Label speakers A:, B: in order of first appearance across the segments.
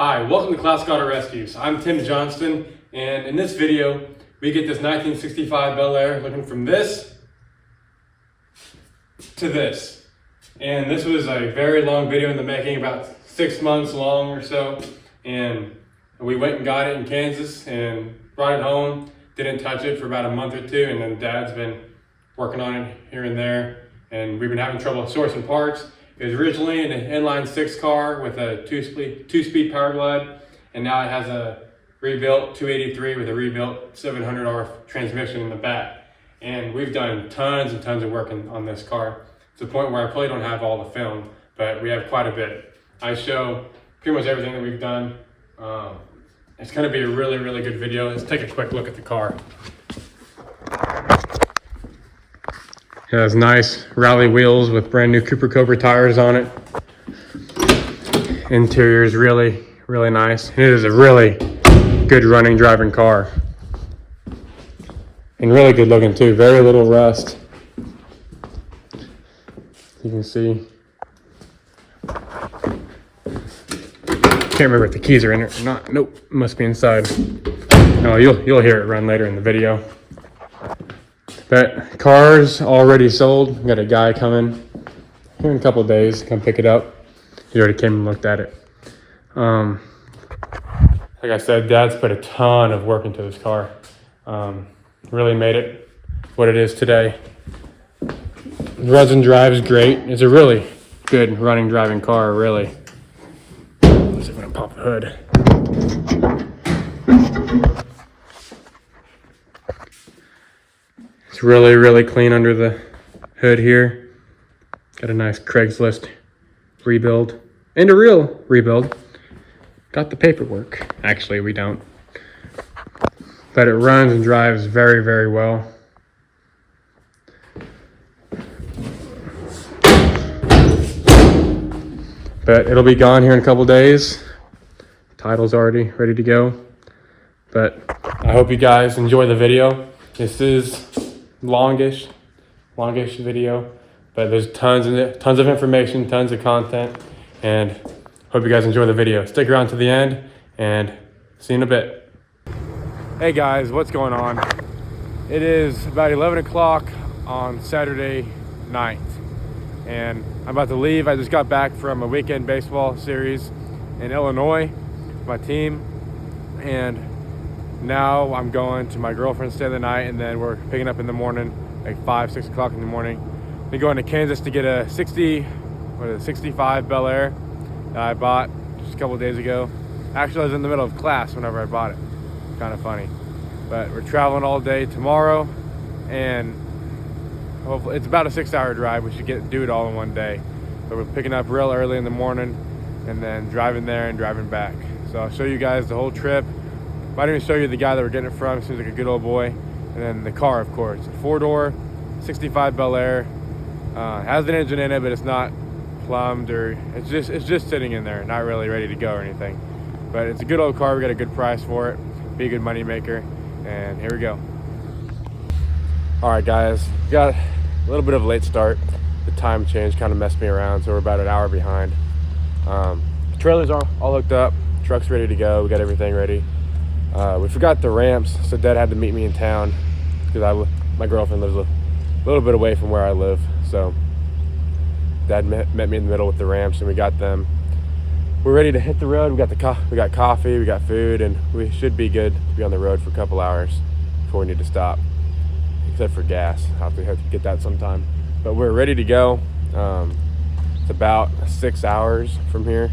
A: Hi, welcome to Classic Auto Rescues. I'm Tim Johnston, and in this video, we get this 1965 Belair looking from this to this. And this was a very long video in the making, about 6 months long or so. And we went and got it in Kansas and brought it home. Didn't touch it for about a month or two, and then Dad's been working on it here and there. And we've been having trouble sourcing parts. It was originally an inline 6 car with a two-speed power glide, and now it has a rebuilt 283 with a rebuilt 700R transmission in the back. And we've done tons and tons of work on this car, to the point where I probably don't have all the film, but we have quite a bit. I show pretty much everything that we've done. It's going to be a really, really good video. Let's take a quick look at the car. It has nice rally wheels with brand new Cooper Cobra tires on it. Interior is really, really nice. And it is a really good running, driving car. And really good looking too. Very little rust. You can see. Can't remember if the keys are in it or not. Nope, must be inside. Oh, you'll hear it run later in the video. That car's already sold. We got a guy coming here in a couple of days, come pick it up. He already came and looked at it. Like I said, Dad's put a ton of work into this car. Really made it what it is today. Runs and drives great. It's a really good running, driving car, really. Let's see if I can pop the hood. It's really, really clean under the hood here. Got a nice Craigslist rebuild and a real rebuild. Got the paperwork. Actually, we don't. But it runs and drives very, very well. But it'll be gone here in a couple days. Title's already ready to go. But I hope you guys enjoy the video. This is longish video, but there's tons of information, tons of content, and hope you guys enjoy the video. Stick around to the end, and see you in a bit. Hey guys, what's going on? It is about 11 o'clock on Saturday night, and I'm about to leave. I just got back from a weekend baseball series in Illinois with my team, and now I'm going to my girlfriend's stay the night, and then we're picking up in the morning, like 5, 6 o'clock in the morning. We're going to Kansas to get a 65 Belair that I bought just a couple days ago. Actually, I was in the middle of class whenever I bought it. Kind of funny. But we're traveling all day tomorrow, and hopefully it's about a 6-hour drive. We should do it all in one day. So we're picking up real early in the morning, and then driving there and driving back. So I'll show you guys the whole trip. Might even show you the guy that we're getting it from. Seems like a good old boy. And then the car, of course. A 4-door, 65 Belair. Has an engine in it, but it's not plumbed, or it's just sitting in there, not really ready to go or anything. But it's a good old car. We got a good price for it. Be a good money maker. And here we go. All right, guys. Got a little bit of a late start. The time change kind of messed me around, so we're about an hour behind. Trailers are all hooked up. Truck's ready to go. We got everything ready. We forgot the ramps, so Dad had to meet me in town because my girlfriend lives a little bit away from where I live. So Dad met me in the middle with the ramps, and we got them. We're ready to hit the road. We got coffee, we got food, and we should be good to be on the road for a couple hours before we need to stop, except for gas. I'll have to get that sometime. But we're ready to go. It's about 6 hours from here,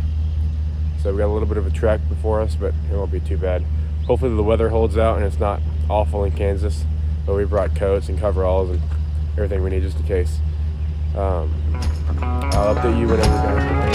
A: so we got a little bit of a trek before us, but it won't be too bad. Hopefully the weather holds out and it's not awful in Kansas, but we brought coats and coveralls and everything we need just in case. I'll update you whenever we're done.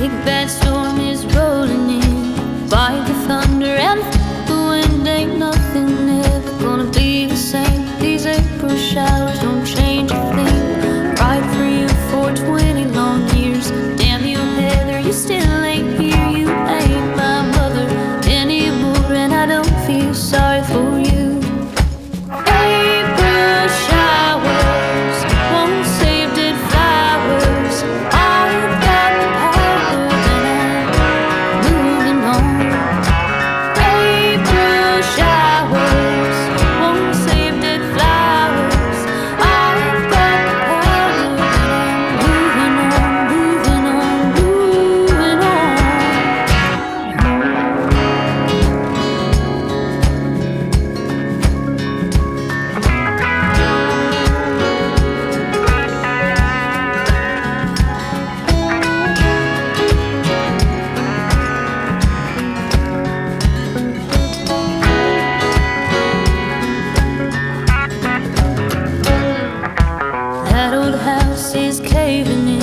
B: Big bad storm is rolling feel sorry for you. April showers won't save dead flowers. I've got the power and I'm moving on. April showers won't save dead flowers. I've got the power and I'm moving on, moving on, moving on. That old house is caving in.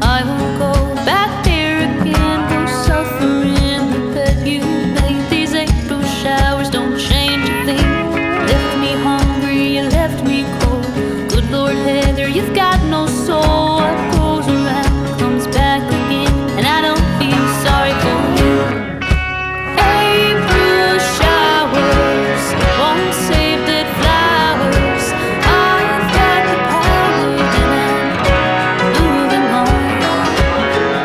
B: I won't go back there again. Go suffering. I bet you made these April showers don't change a thing. Left me hungry, you left me cold. Good Lord, Heather, you've got no soul. What goes around comes back again, and I don't feel sorry for you. April showers won't save dead flowers. I've got the power and I'm moving on.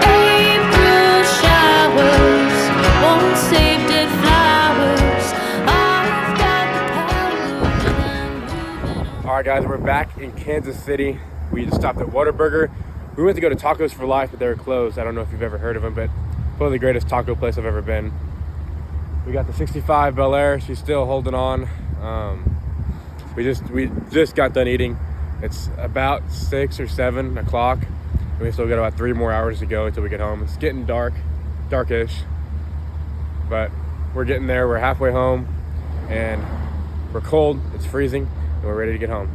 B: April showers won't save dead flowers. I've got the power and I'm moving on.
A: All right, guys, we're back in Kansas City. We just stopped at Whataburger. We went to go to Tacos for Life, but they were closed. I don't know if you've ever heard of them, but probably the greatest taco place I've ever been. We got the 65 Belair. She's still holding on. We just got done eating. It's about 6 or 7 o'clock. And we still got about 3 more hours to go until we get home. It's getting darkish, but we're getting there. We're halfway home, and we're cold. It's freezing, and we're ready to get home.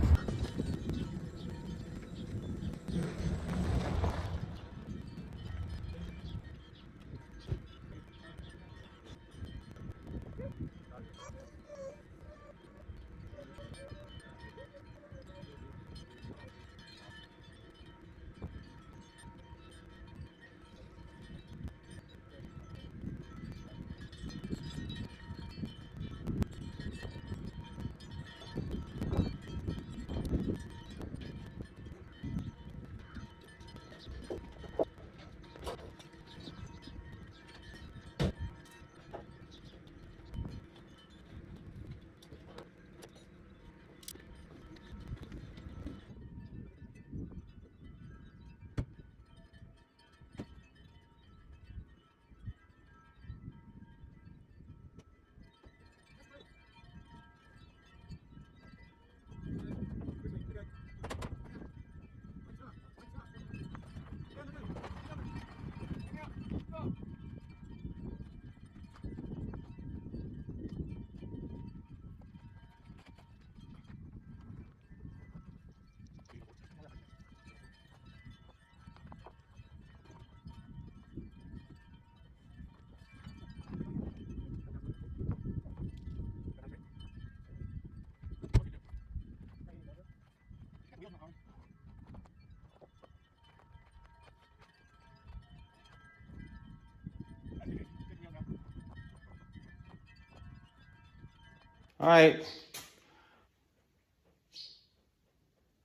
C: All right.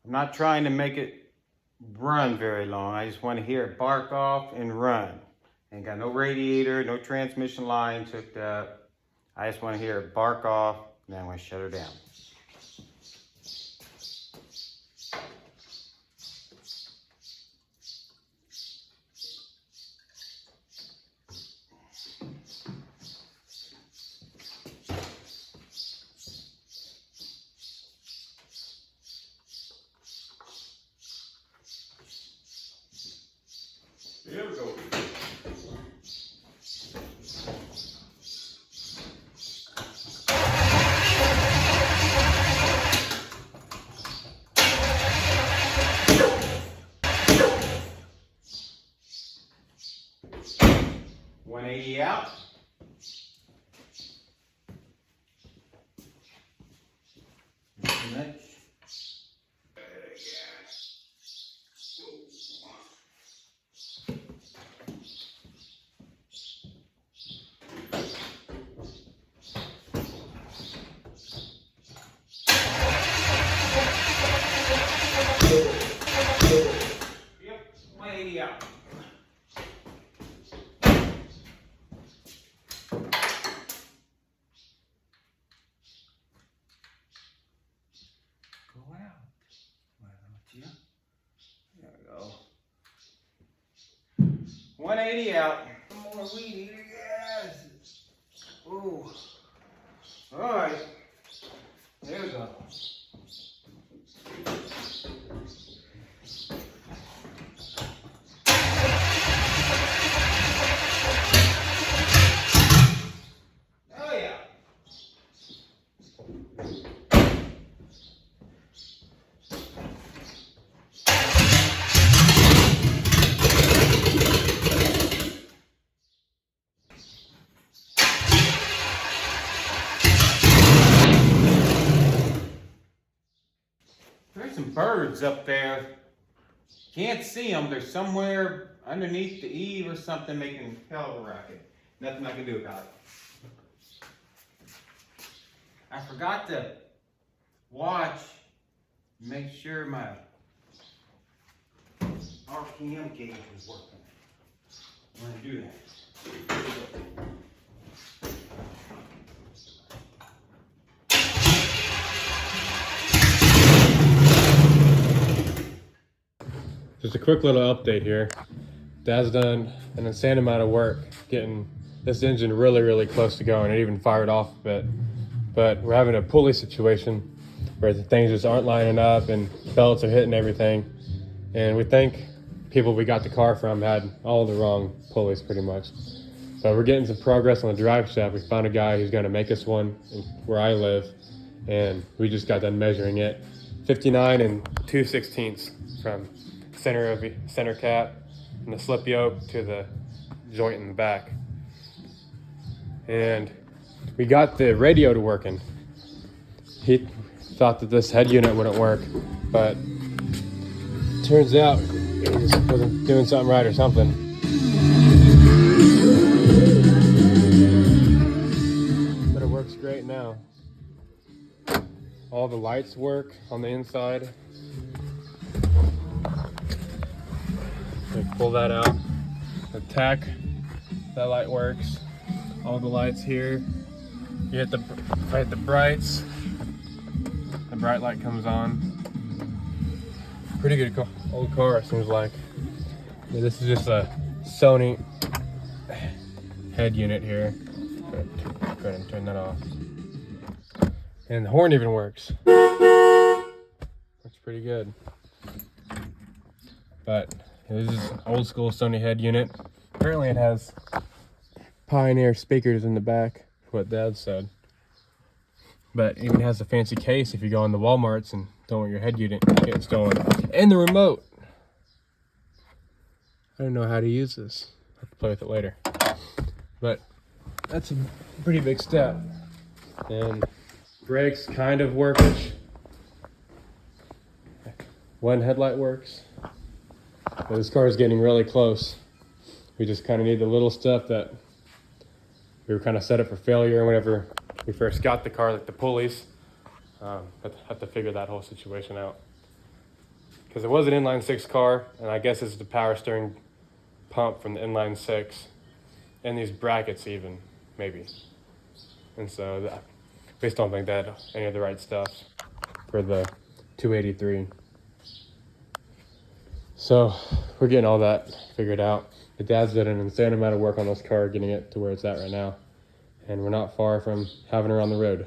C: I'm not trying to make it run very long. I just want to hear it bark off and run. Ain't got no radiator, no transmission lines hooked up. I just want to hear it bark off, and then I'm going to shut her down. Here we go. $180 out. Next. 180 out. Some more weed eater, yes. Ooh. All right. There we go. Oh yeah. There's some birds up there. Can't see them. They're somewhere underneath the eave or something making a hell of a racket. Nothing I can do about it. I forgot to watch, make sure my RPM gauge was working. I'm going to do that.
A: Just a quick little update here. Dad's done an insane amount of work getting this engine really close to going. It even fired off a bit. But we're having a pulley situation where the things just aren't lining up and belts are hitting everything. And we think people we got the car from had all the wrong pulleys pretty much. But we're getting some progress on the drive shaft. We found a guy who's gonna make us one where I live. And we just got done measuring it. 59 and 2/16 from center cap and the slip yoke to the joint in the back. And we got the radio to working. He thought that this head unit wouldn't work, but turns out it wasn't doing something right or something. But it works great now. All the lights work on the inside. Pull that out. The tack, that light works. All the lights here. You hit the brights. The bright light comes on. Pretty good old car, it seems like. Yeah, this is just a Sony head unit here. Go ahead and turn that off. And the horn even works. Looks pretty good. But this is old school Sony head unit. Apparently it has Pioneer speakers in the back, what Dad said. But it even has a fancy case if you go in the Walmarts and don't want your head unit getting stolen. And the remote. I don't know how to use this. I'll have to play with it later. But that's a pretty big step. And brakes kind of workish. One headlight works. But this car is getting really close. We just kind of need the little stuff that we were kind of set up for failure whenever we first got the car, like the pulleys. But have to figure that whole situation out. Because it was an inline 6 car, and I guess it's the power steering pump from the inline 6. And these brackets even, maybe. And so we just don't think that any of the right stuff for the 283. So we're getting all that figured out. The Dad's done an insane amount of work on this car, getting it to where it's at right now. And we're not far from having her on the road.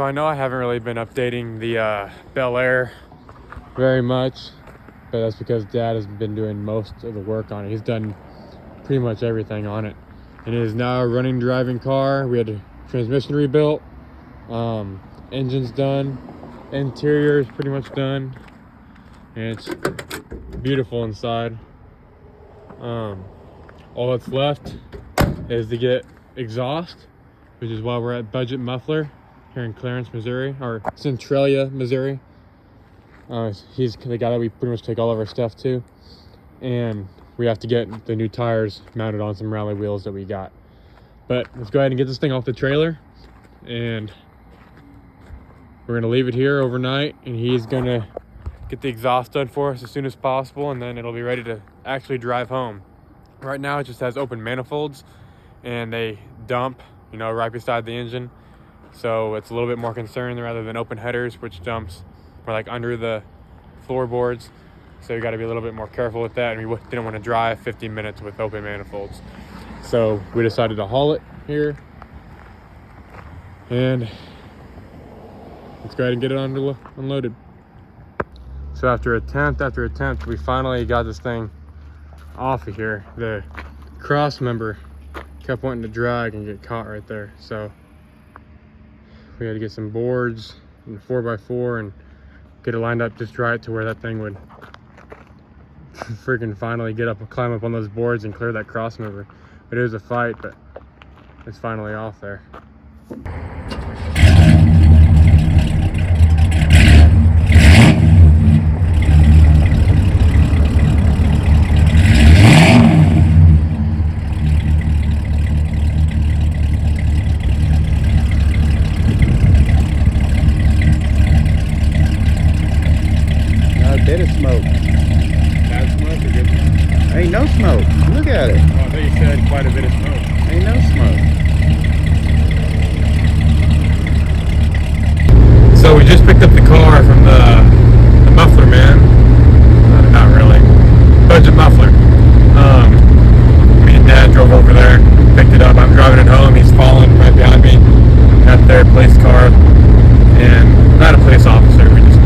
A: So I know I haven't really been updating the Belair very much, but that's because Dad has been doing most of the work on it. He's done pretty much everything on it. And it is now a running, driving car. We had a transmission rebuilt. Engine's done. Interior is pretty much done. And it's beautiful inside. All that's left is to get exhaust, which is why we're at Budget Muffler here in Clarence, Missouri, or Centralia, Missouri. He's the guy that we pretty much take all of our stuff to. And we have to get the new tires mounted on some rally wheels that we got. But let's go ahead and get this thing off the trailer, and we're gonna leave it here overnight, and he's gonna get the exhaust done for us as soon as possible, and then it'll be ready to actually drive home. Right now it just has open manifolds, and they dump, you know, right beside the engine. So it's a little bit more concerned rather than open headers, which dumps more like under the floorboards. So you got to be a little bit more careful with that, and we didn't want to drive 15 minutes with open manifolds. So we decided to haul it here, and let's go ahead and get it unloaded. So after attempt after attempt, we finally got this thing off of here. The cross member kept wanting to drag and get caught right there. So we had to get some boards and 4x4 and get it lined up just right to where that thing would freaking finally get up and climb up on those boards and clear that cross member. It was a fight, but it's finally off there.
C: A bit of smoke.
A: Bad smoke or good smoke?
C: Ain't no smoke. Look at it.
A: Oh, I thought you said quite a bit of smoke.
C: Ain't no smoke.
A: So we just picked up the car from the muffler man. Not really. Budget Muffler. Me and Dad drove over there, picked it up. I'm driving it home. He's following right behind me. Got their police car, and not a police officer. We just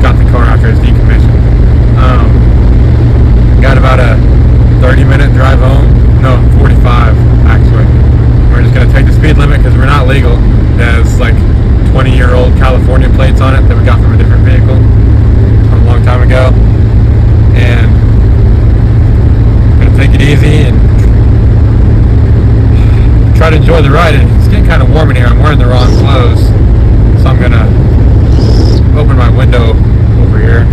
A: got the car after it's decommissioned. Got about a 30-minute drive home. No, 45 actually. We're just gonna take the speed limit because we're not legal. It has like 20-year-old California plates on it that we got from a different vehicle a long time ago. And we're gonna take it easy and try to enjoy the ride. It's getting kind of warm in here. I'm wearing the wrong clothes, so I'm gonna open my window over here.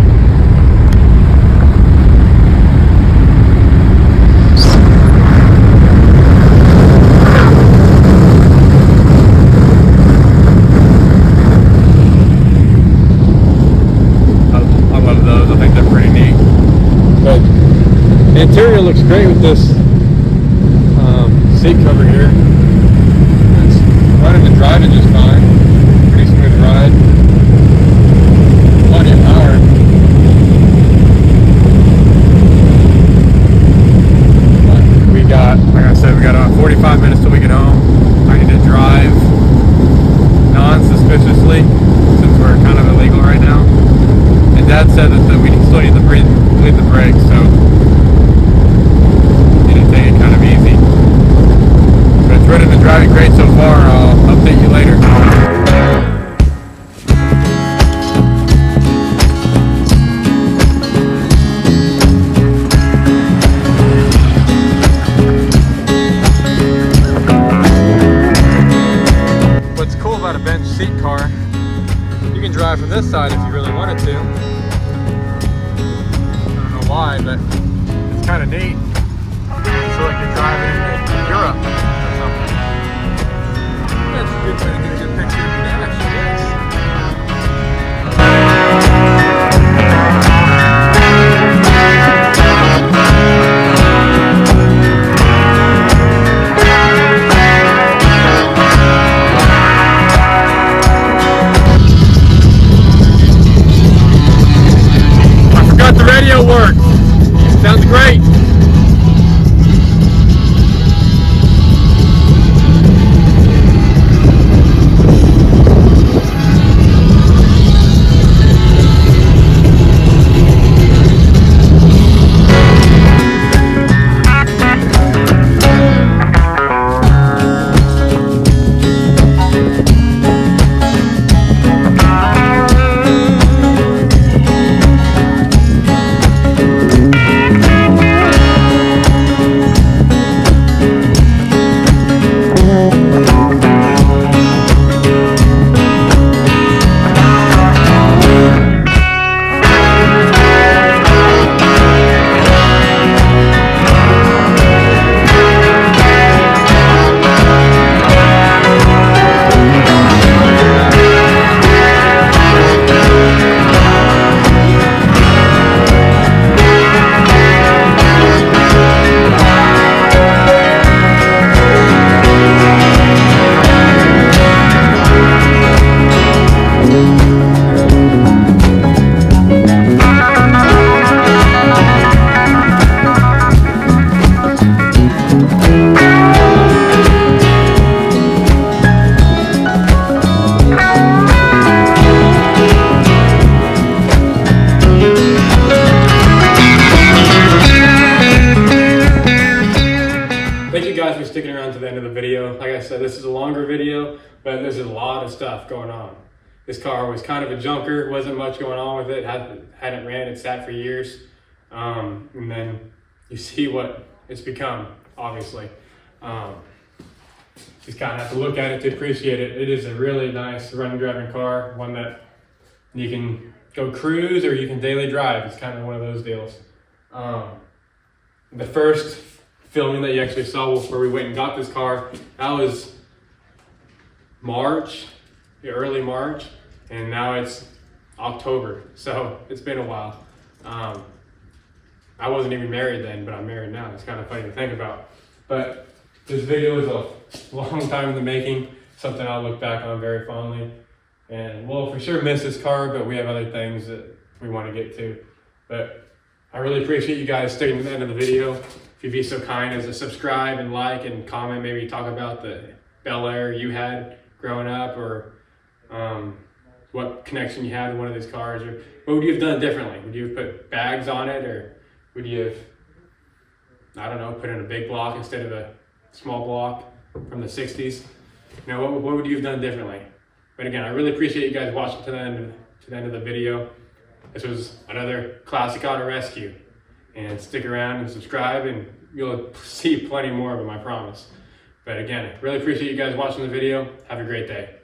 A: The interior looks great with this seat cover here. It's running and driving just fine. Pretty smooth ride. Plenty of power. But we got, like I said, we got about 45 minutes till we get home. I need to drive non-suspiciously since we're kind of illegal right now. And Dad said that we still need to bleed the brakes, so take it kind of easy. But it's running and driving great so far. I'll update you later. What's cool about a bench seat car, you can drive from this side if you really wanted to. I don't know why, but it's kind of neat. I feel like you're driving in Europe or something. That's a good way to get a good picture of your dash, I guess. I forgot the radio worked. Sounds great. video. Like I said, this is a longer video, but there's a lot of stuff going on. This car was kind of a junker, wasn't much going on with it, hadn't ran, it sat for years. And then you see what it's become, obviously. Just kind of have to look at it to appreciate it. It is a really nice running driving car, one that you can go cruise or you can daily drive. It's kind of one of those deals. The first filming that you actually saw where we went and got this car, that was March, early March, and now it's October, so it's been a while. I wasn't even married then, but I'm married now. It's kind of funny to think about. But this video is a long time in the making, something I'll look back on very fondly. And we'll for sure miss this car, but we have other things that we want to get to. But I really appreciate you guys sticking to the end of the video. If you'd be so kind as to subscribe and like and comment, maybe talk about the Belair you had growing up, or what connection you had with one of these cars, or what would you have done differently? Would you have put bags on it, or would you have, I don't know, put in a big block instead of a small block from the 60s? You know, what would you have done differently? But again, I really appreciate you guys watching to the end of the video. This was another classic auto rescue. And stick around and subscribe, and you'll see plenty more of them, I promise. But again, really appreciate you guys watching the video. Have a great day.